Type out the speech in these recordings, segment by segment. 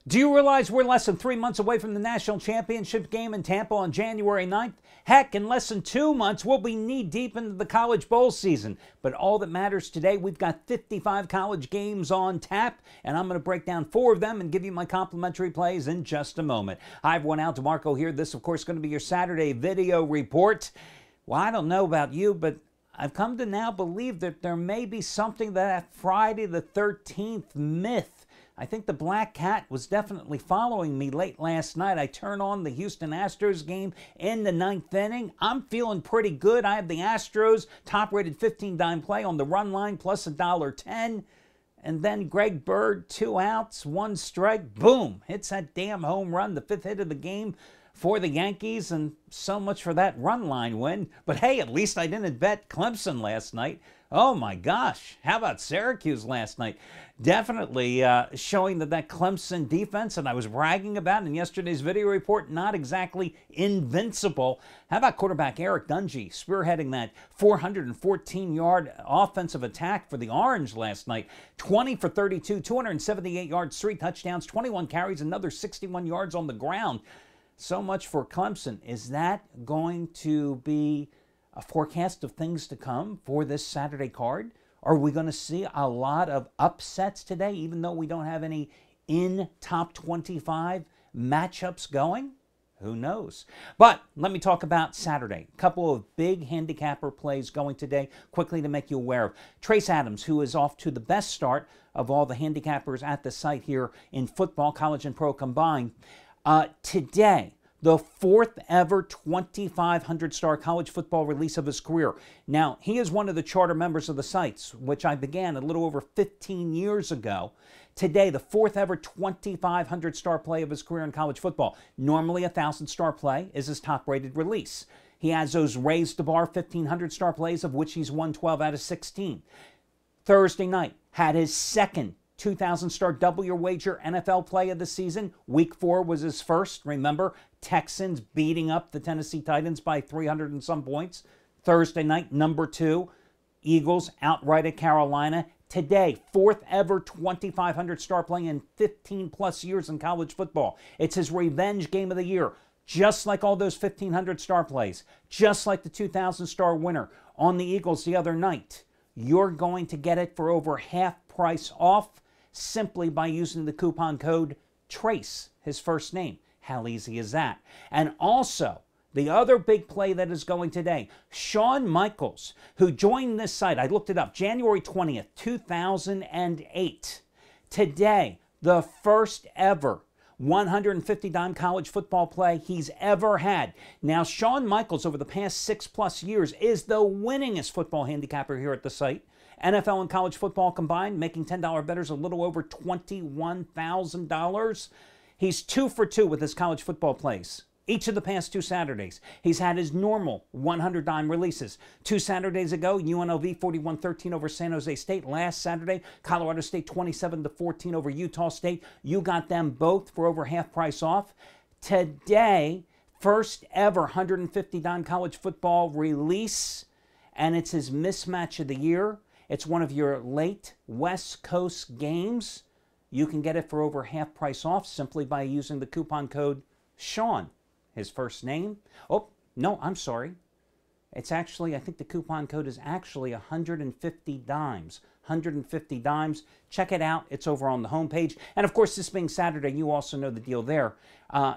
Do you realize we're less than 3 months away from the national championship game in Tampa on January 9th? Heck, in less than 2 months, we'll be knee-deep into the college bowl season. But all that matters today, we've got 55 college games on tap, and I'm going to break down 4 of them and give you my complimentary plays in just a moment. Hi, everyone. DeMarco here. This, of course, is going to be your Saturday video report. Well, I don't know about you, but I've come to now believe that there may be something that Friday the 13th myth. I think the black cat was definitely following me late last night. I turn on the Houston Astros game in the 9th inning. I'm feeling pretty good. I have the Astros top-rated 15-dime play on the run line plus $1.10. And then Greg Bird, 2 outs, 1 strike, boom, hits that damn home run, the 5th hit of the game for the Yankees, and so much for that run line win. But hey, at least I didn't bet Clemson last night. Oh my gosh, how about Syracuse last night? Definitely showing that Clemson defense that I was bragging about in yesterday's video report, not exactly invincible. How about quarterback Eric Dungy spearheading that 414-yard offensive attack for the Orange last night? 20 for 32, 278 yards, 3 touchdowns, 21 carries, another 61 yards on the ground. So much for Clemson. Is that going to be a forecast of things to come for this Saturday card? Are we going to see a lot of upsets today, even though we don't have any in top 25 matchups going? Who knows? But let me talk about Saturday. A couple of big handicapper plays going today, quickly to make you aware of. Trace Adams, who is off to the best start of all the handicappers at the site here in football, college and pro combined. Today, the 4th ever 2,500-star college football release of his career. Now, he is one of the charter members of the sites, which I began a little over 15 years ago. Today, the 4th ever 2,500-star play of his career in college football. Normally, a 1,000-star play is his top-rated release. He has those raised the bar 1,500-star plays, of which he's won 12 out of 16. Thursday night, had his second 2,000-star double your wager NFL play of the season. Week 4 was his first. Remember, Texans beating up the Tennessee Titans by 300 and some points. Thursday night, number 2. Eagles outright at Carolina. Today, 4th ever 2,500-star play in 15-plus years in college football. It's his revenge game of the year. Just like all those 1,500-star plays. Just like the 2,000-star winner on the Eagles the other night. You're going to get it for over half price off simply by using the coupon code TRACE, his first name. How easy is that? And also, the other big play that is going today, Shawn Michaels, who joined this site, I looked it up, January 20th, 2008. Today, the first ever 150-dime college football play he's ever had. Now, Shawn Michaels, over the past 6+ years, is the winningest football handicapper here at the site. NFL and college football combined, making $10 bettors a little over $21,000. He's 2 for 2 with his college football plays. Each of the past 2 Saturdays, he's had his normal 100-dime releases. 2 Saturdays ago, UNLV 41-13 over San Jose State. Last Saturday, Colorado State 27-14 over Utah State. You got them both for over half price off. Today, first ever 150-dime college football release, and it's his mismatch of the year. It's one of your late West Coast games. You can get it for over half price off simply by using the coupon code Sean, his first name. Oh, no, I'm sorry. It's actually, I think the coupon code is actually 150 dimes. 150 dimes. Check it out. It's over on the homepage. And of course, this being Saturday, you also know the deal there.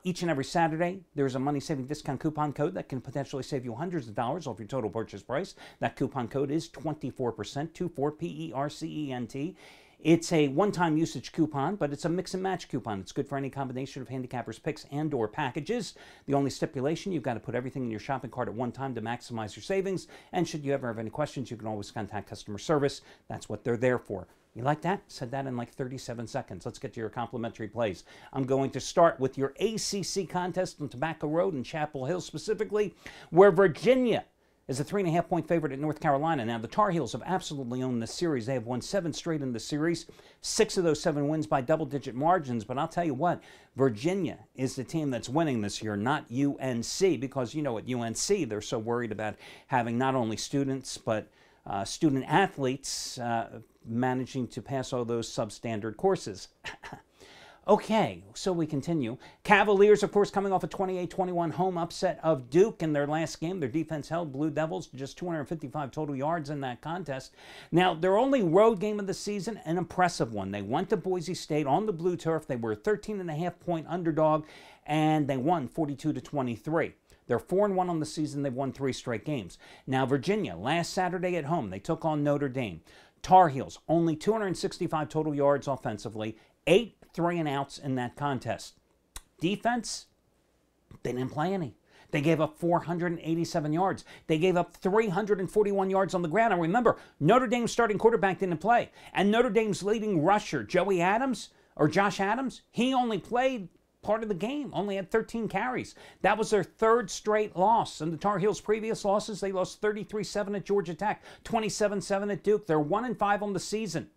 Each and every Saturday, there's a money-saving discount coupon code that can potentially save you hundreds of dollars off your total purchase price. That coupon code is 24%, 24%, It's a one-time usage coupon, but it's a mix-and-match coupon. It's good for any combination of handicappers' picks and or packages. The only stipulation, you've got to put everything in your shopping cart at one time to maximize your savings. And should you ever have any questions, you can always contact customer service. That's what they're there for. You like that? Said that in like 37 seconds. Let's get to your complimentary plays. I'm going to start with your ACC contest on Tobacco Road in Chapel Hill specifically, where Virginia is a 3.5-point favorite at North Carolina. Now, the Tar Heels have absolutely owned this series. They have won 7 straight in the series. 6 of those 7 wins by double-digit margins. But I'll tell you what, Virginia is the team that's winning this year, not UNC, because you know at UNC they're so worried about having not only students but student athletes managing to pass all those substandard courses. Okay, so we continue. Cavaliers, of course, coming off a 28-21 home upset of Duke in their last game. Their defense held Blue Devils to just 255 total yards in that contest. Now, their only road game of the season, an impressive one. They went to Boise State on the blue turf. They were a 13.5-point underdog, and they won 42-23. They're 4-1 on the season. They've won 3 straight games. Now, Virginia, last Saturday at home, they took on Notre Dame. Tar Heels, only 265 total yards offensively, 8 3-and-outs in that contest. Defense, they didn't play any. They gave up 487 yards. They gave up 341 yards on the ground. And remember, Notre Dame's starting quarterback didn't play. And Notre Dame's leading rusher, Josh Adams, he only played part of the game, only had 13 carries. That was their 3rd straight loss. And the Tar Heels' previous losses, they lost 33-7 at Georgia Tech, 27-7 at Duke. They're 1-5 on the season.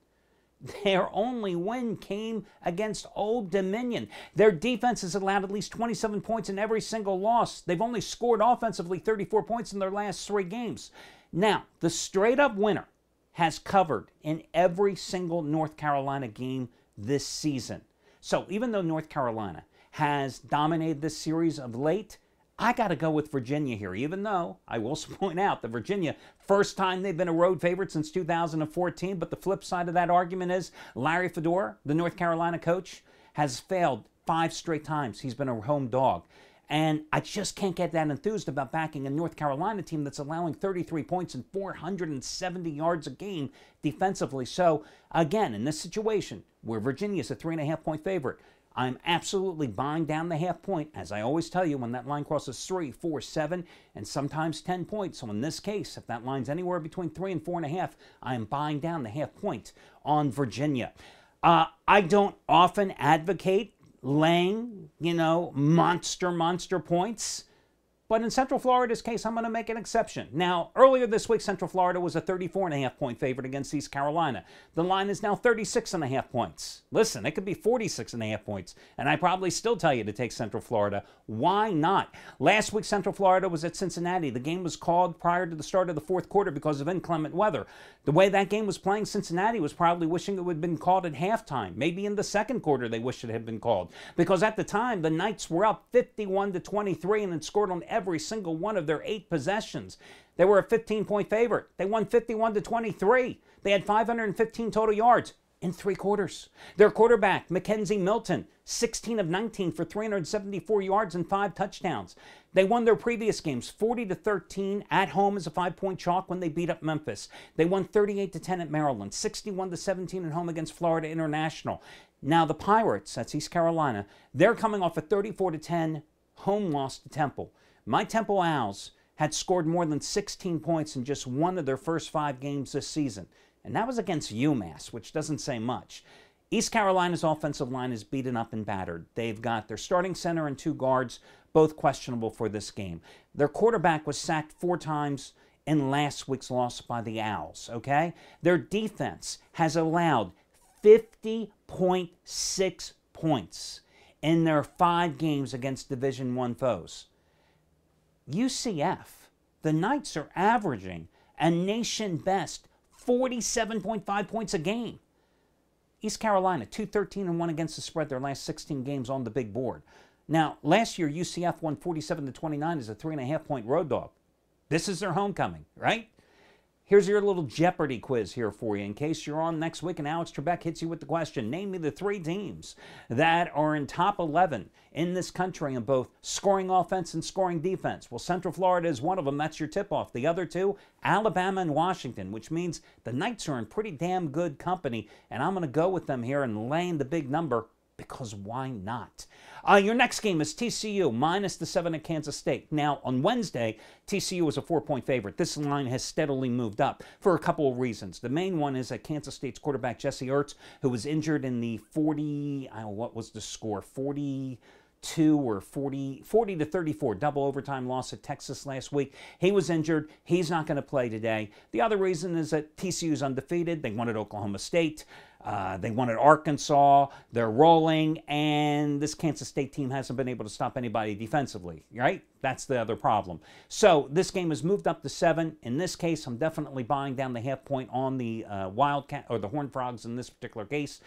Their only win came against Old Dominion. Their defense has allowed at least 27 points in every single loss. They've only scored offensively 34 points in their last 3 games. Now, the straight-up winner has covered in every single North Carolina game this season. So even though North Carolina has dominated this series of late, I got to go with Virginia here, even though I will point out that Virginia, first time they've been a road favorite since 2014, but the flip side of that argument is Larry Fedora, the North Carolina coach, has failed 5 straight times. He's been a home dog. And I just can't get that enthused about backing a North Carolina team that's allowing 33 points and 470 yards a game defensively. So, again, in this situation where Virginia is a 3.5-point favorite, I'm absolutely buying down the half point, as I always tell you, when that line crosses 3, 4, 7, and sometimes 10 points. So in this case, if that line's anywhere between 3 and 4.5, I am buying down the half point on Virginia. I don't often advocate laying, monster points. But in Central Florida's case, I'm going to make an exception. Now, earlier this week, Central Florida was a 34.5-point favorite against East Carolina. The line is now 36.5 points. Listen, it could be 46.5 points, and I probably still tell you to take Central Florida. Why not? Last week, Central Florida was at Cincinnati. The game was called prior to the start of the 4th quarter because of inclement weather. The way that game was playing, Cincinnati was probably wishing it would have been called at halftime. Maybe in the 2nd quarter they wished it had been called. Because at the time, the Knights were up 51-23 and had scored on every single one of their 8 possessions. They were a 15-point favorite. They won 51-23. They had 515 total yards in 3 quarters. Their quarterback, Mackenzie Milton, 16 of 19 for 374 yards and 5 touchdowns. They won their previous games 40-13 at home as a 5-point chalk when they beat up Memphis. They won 38-10 at Maryland, 61-17 at home against Florida International. Now the Pirates, that's East Carolina, they're coming off a 34-10 home loss to Temple. My Temple Owls had scored more than 16 points in just one of their first 5 games this season. And that was against UMass, which doesn't say much. East Carolina's offensive line is beaten up and battered. They've got their starting center and 2 guards, both questionable for this game. Their quarterback was sacked 4 times in last week's loss by the Owls, okay? Their defense has allowed 50.6 points in their 5 games against Division I foes. UCF, the Knights are averaging a nation-best 47.5 points a game. East Carolina, 2-13-1 against the spread their last 16 games on the big board. Now, last year, UCF won 47-29 as a 3.5-point road dog. This is their homecoming, right? Here's your little Jeopardy quiz here for you in case you're on next week and Alex Trebek hits you with the question. Name me the 3 teams that are in top 11 in this country in both scoring offense and scoring defense. Well, Central Florida is one of them. That's your tip-off. The other 2, Alabama and Washington, which means the Knights are in pretty damn good company, and I'm going to go with them here and laying the big number because why not? Your next game is TCU minus the 7 at Kansas State. Now, on Wednesday, TCU was a 4-point favorite. This line has steadily moved up for a couple of reasons. The main one is that Kansas State's quarterback, Jesse Ertz, who was injured in the 40-34 double overtime loss at Texas last week. He was injured. He's not going to play today. The other reason is that TCU's undefeated. They won at Oklahoma State. They won at Arkansas. They're rolling, and this Kansas State team hasn't been able to stop anybody defensively, right? That's the other problem. So this game has moved up to 7. In this case, I'm definitely buying down the half point on the Wildcat or the Horned Frogs in this particular case.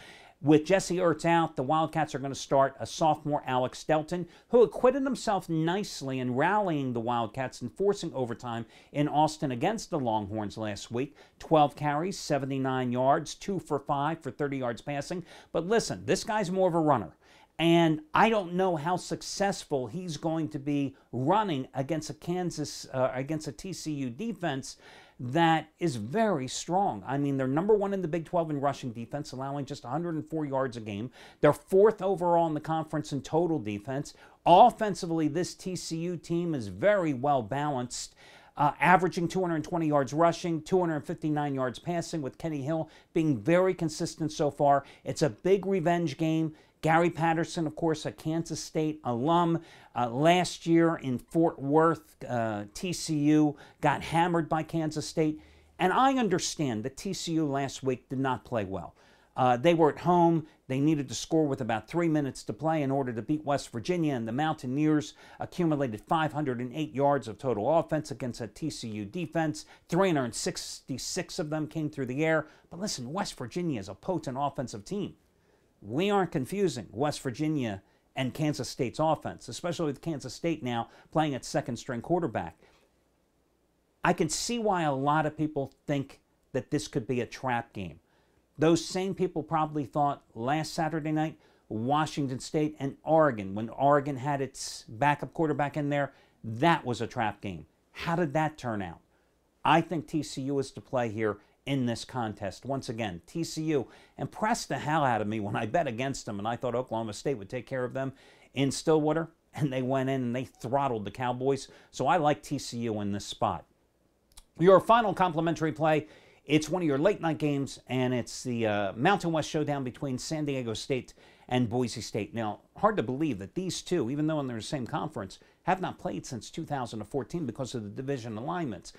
With Jesse Ertz out, the Wildcats are going to start a sophomore, Alex Delton, who acquitted himself nicely in rallying the Wildcats and forcing overtime in Austin against the Longhorns last week. 12 carries, 79 yards, 2 for 5 for 30 yards passing. But listen, this guy's more of a runner. And I don't know how successful he's going to be running against a TCU defense that is very strong. I mean, they're number 1 in the Big 12 in rushing defense, allowing just 104 yards a game. They're 4th overall in the conference in total defense. Offensively, this TCU team is very well balanced, averaging 220 yards rushing, 259 yards passing, with Kenny Hill being very consistent so far. It's a big revenge game. Gary Patterson, of course, a Kansas State alum. Last year in Fort Worth, TCU got hammered by Kansas State. And I understand that TCU last week did not play well. They were at home. They needed to score with about 3 minutes to play in order to beat West Virginia, and the Mountaineers accumulated 508 yards of total offense against a TCU defense. 366 of them came through the air. But listen, West Virginia is a potent offensive team. We aren't confusing West Virginia and Kansas State's offense, especially with Kansas State now playing at second-string quarterback. I can see why a lot of people think that this could be a trap game. Those same people probably thought last Saturday night, Washington State and Oregon, when Oregon had its backup quarterback in there, that was a trap game. How did that turn out? I think TCU is to play here in this contest. Once again, TCU impressed the hell out of me when I bet against them, and I thought Oklahoma State would take care of them in Stillwater, and they went in and they throttled the Cowboys. So I like TCU in this spot. Your final complimentary play, it's one of your late night games, and it's the Mountain West showdown between San Diego State and Boise State. Now, hard to believe that these two, even though they're in the same conference, have not played since 2014 because of the division alignments.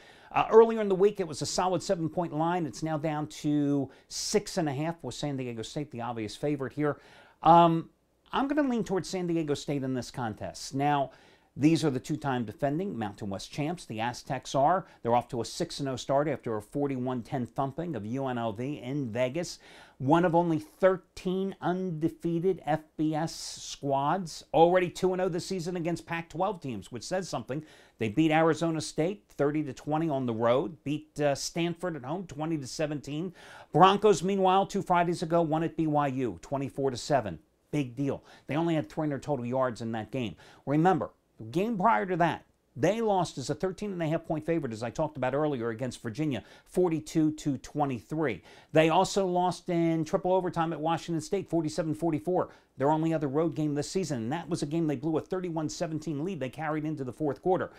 Earlier in the week, it was a solid 7-point line. It's now down to 6.5 with San Diego State, the obvious favorite here. I'm going to lean towards San Diego State in this contest. Now, these are the two-time defending Mountain West champs. The Aztecs are. They're off to a 6-0 start after a 41-10 thumping of UNLV in Vegas. One of only 13 undefeated FBS squads. Already 2-0 this season against Pac-12 teams, which says something. They beat Arizona State 30-20 on the road. Beat Stanford at home 20-17. Broncos, meanwhile, 2 Fridays ago, won at BYU 24-7. Big deal. They only had 300 total yards in that game. Remember, the game prior to that, they lost as a 13.5-point favorite, as I talked about earlier, against Virginia, 42-23. They also lost in triple overtime at Washington State, 47-44. Their only other road game this season, and that was a game they blew a 31-17 lead they carried into the fourth quarter.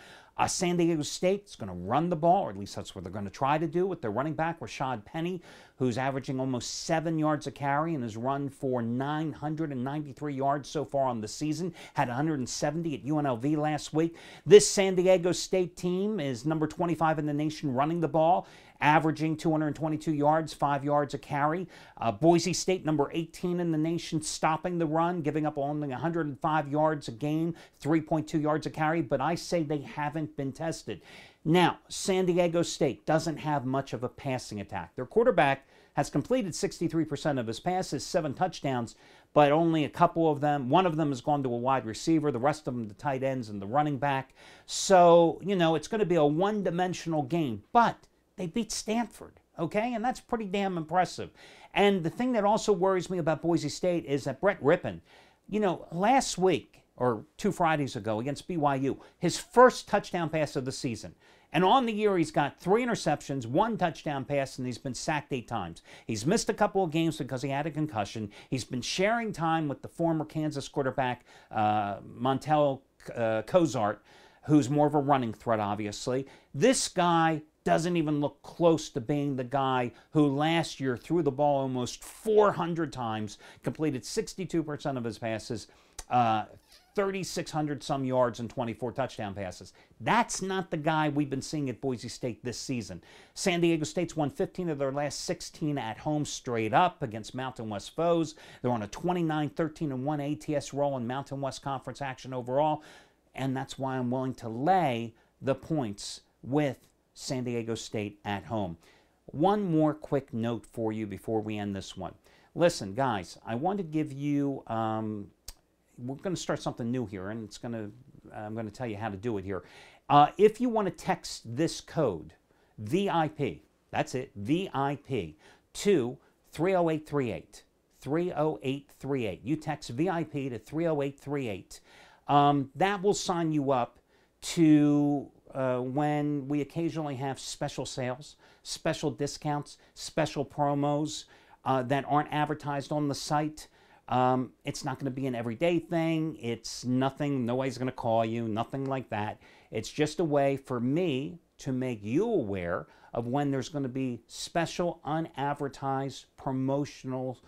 San Diego State is going to run the ball, or at least that's what they're going to try to do with their running back, Rashad Penny, who's averaging almost 7 yards a carry and has run for 993 yards so far on the season, had 170 at UNLV last week. This San Diego State team is number 25 in the nation running the ball, averaging 222 yards, 5 yards a carry. Boise State, number 18 in the nation, stopping the run, giving up only 105 yards a game, 3.2 yards a carry, but I say they haven't been tested. Now, San Diego State doesn't have much of a passing attack. Their quarterback has completed 63% of his passes, 7 touchdowns, but only a couple of them. One of them has gone to a wide receiver, the rest of them the tight ends and the running back. So, you know, it's going to be a one-dimensional game, but they beat Stanford, okay? And that's pretty damn impressive. And the thing that also worries me about Boise State is that Brett Rippon, you know, last week, or 2 Fridays ago against BYU, his first touchdown pass of the season. And on the year, he's got 3 interceptions, 1 touchdown pass, and he's been sacked 8 times. He's missed a couple of games because he had a concussion. He's been sharing time with the former Kansas quarterback, Montel Cozart, who's more of a running threat, obviously. This guy doesn't even look close to being the guy who last year threw the ball almost 400 times, completed 62% of his passes, 3,600 some yards and 24 touchdown passes. That's not the guy we've been seeing at Boise State this season. San Diego State's won 15 of their last 16 at home straight up against Mountain West foes. They're on a 29-13-1 ATS roll in Mountain West Conference action overall, and that's why I'm willing to lay the points with San Diego State at home. One more quick note for you before we end this one. Listen, guys, I want to give you, we're going to start something new here, and I'm going to tell you how to do it here. If you want to text this code, VIP, that's it, VIP, to 30838. 30838. You text VIP to 30838. That will sign you up to when we occasionally have special sales, special discounts, special promos that aren't advertised on the site. It's not going to be an everyday thing. It's nothing, nobody's going to call you, nothing like that. It's just a way for me to make you aware of when there's going to be special, unadvertised, promotional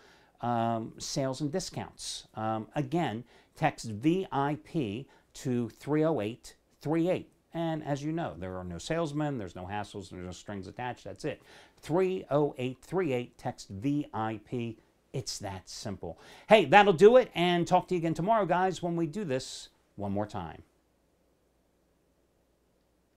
sales and discounts. Again, text VIP to 30838. And as you know, there are no salesmen, there's no hassles, there's no strings attached, that's it. 30838, text VIP. It's that simple. Hey, that'll do it, and talk to you again tomorrow, guys, when we do this one more time.